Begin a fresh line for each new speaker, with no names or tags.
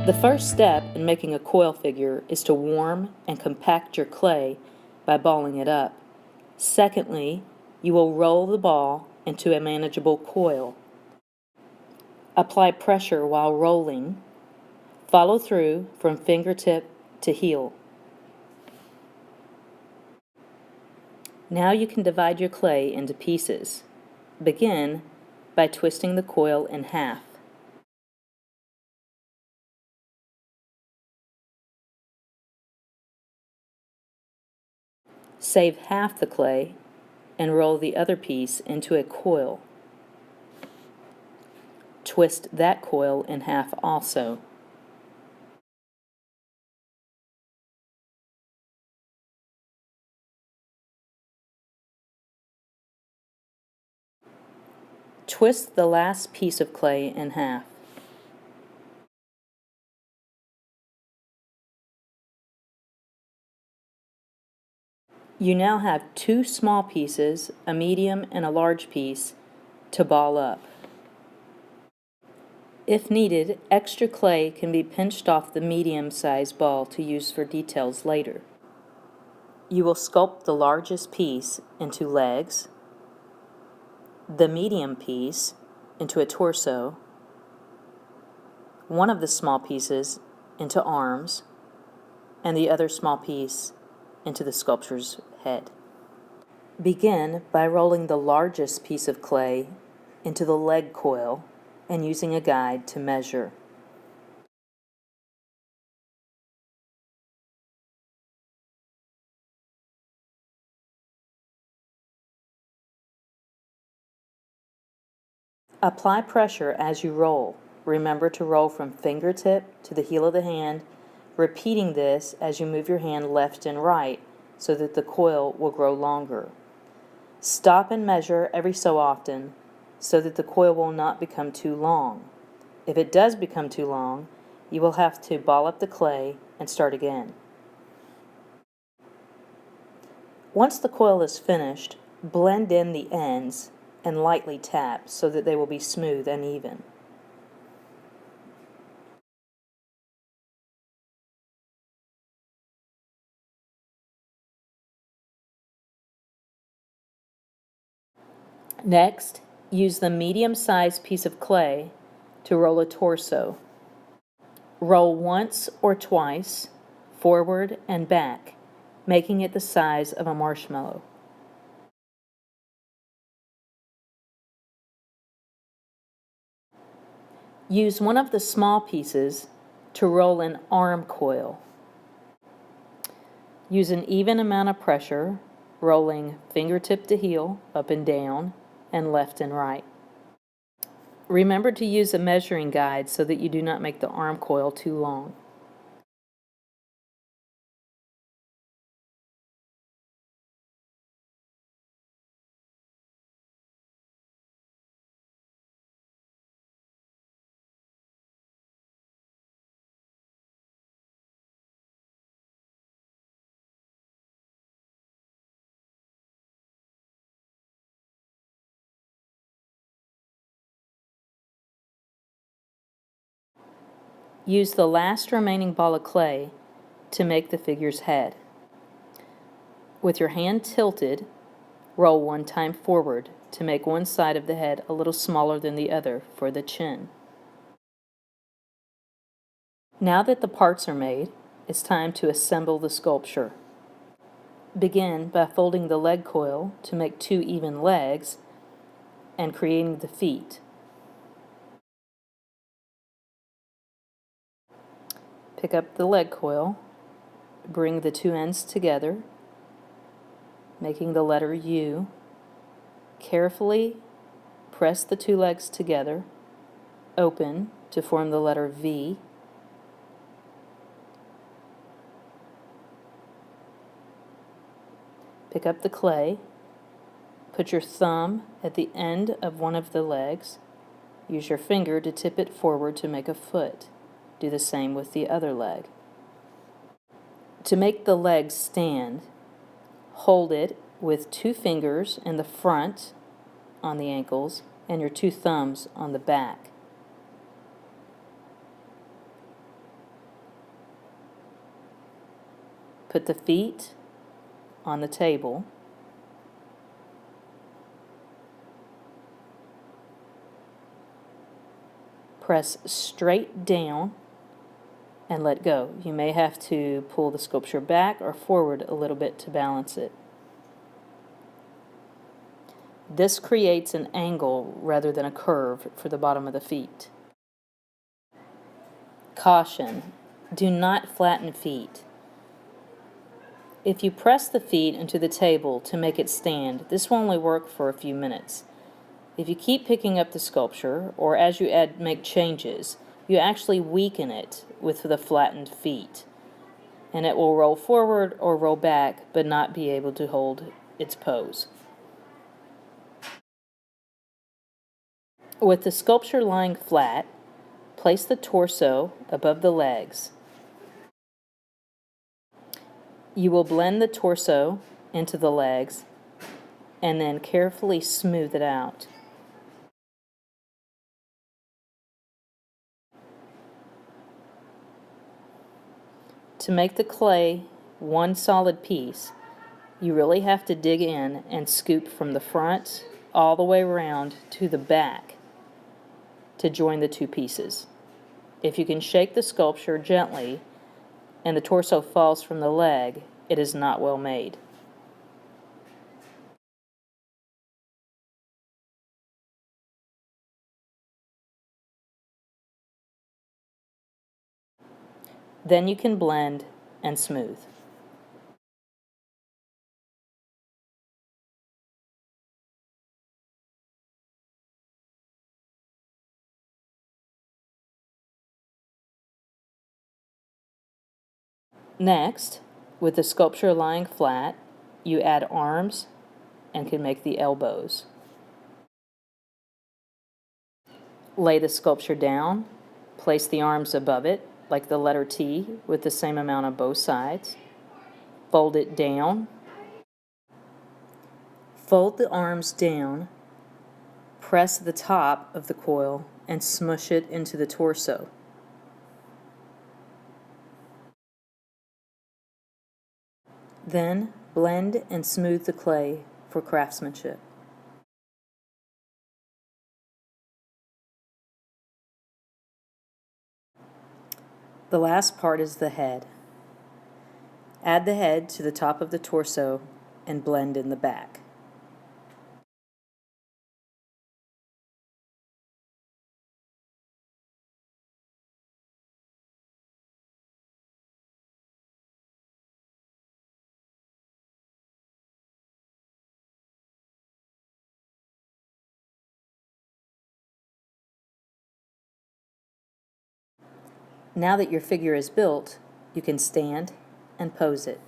The first step in making a coil figure is to warm and compact your clay by balling it up. Secondly, you will roll the ball into a manageable coil. Apply pressure while rolling. Follow through from fingertip to heel. Now you can divide your clay into pieces. Begin by twisting the coil in half. Save half the clay and roll the other piece into a coil. Twist that coil in half also. Twist the last piece of clay in half. You now have two small pieces, a medium and a large piece, to ball up. If needed, extra clay can be pinched off the medium-sized ball to use for details later. You will sculpt the largest piece into legs, the medium piece into a torso, one of the small pieces into arms, and the other small piece into the sculpture's head. Begin by rolling the largest piece of clay into the leg coil and using a guide to measure. Apply pressure as you roll. Remember to roll from fingertip to the heel of the hand, repeating this as you move your hand left and right so that the coil will grow longer. Stop and measure every so often so that the coil will not become too long. If it does become too long, you will have to ball up the clay and start again. Once the coil is finished, blend in the ends and lightly tap so that they will be smooth and even. Next, use the medium-sized piece of clay to roll a torso. Roll once or twice, forward and back, making it the size of a marshmallow. Use one of the small pieces to roll an arm coil. Use an even amount of pressure, rolling fingertip to heel, up and down, and left and right. Remember to use a measuring guide so that you do not make the arm coil too long. Use the last remaining ball of clay to make the figure's head. With your hand tilted, roll one time forward to make one side of the head a little smaller than the other for the chin. Now that the parts are made, it's time to assemble the sculpture. Begin by folding the leg coil to make two even legs and creating the feet. Pick up the leg coil, bring the two ends together, making the letter U. Carefully press the two legs together, open to form the letter V. Pick up the clay, put your thumb at the end of one of the legs, use your finger to tip it forward to make a foot. Do the same with the other leg. To make the legs stand, hold it with two fingers in the front on the ankles and your two thumbs on the back. Put the feet on the table. Press straight down and let go. You may have to pull the sculpture back or forward a little bit to balance it. This creates an angle rather than a curve for the bottom of the feet. Caution: do not flatten feet. If you press the feet into the table to make it stand, this will only work for a few minutes. If you keep picking up the sculpture, or as you make changes, you actually weaken it with the flattened feet, and it will roll forward or roll back, but not be able to hold its pose. With the sculpture lying flat, place the torso above the legs. You will blend the torso into the legs and then carefully smooth it out. To make the clay one solid piece, you really have to dig in and scoop from the front all the way around to the back to join the two pieces. If you can shake the sculpture gently and the torso falls from the leg, it is not well made. Then you can blend and smooth. Next, with the sculpture lying flat, you add arms and can make the elbows. Lay the sculpture down, place the arms above it, like the letter T, with the same amount on both sides. Fold it down. Fold the arms down, press the top of the coil, and smush it into the torso. Then blend and smooth the clay for craftsmanship. The last part is the head. Add the head to the top of the torso and blend in the back. Now that your figure is built, you can stand and pose it.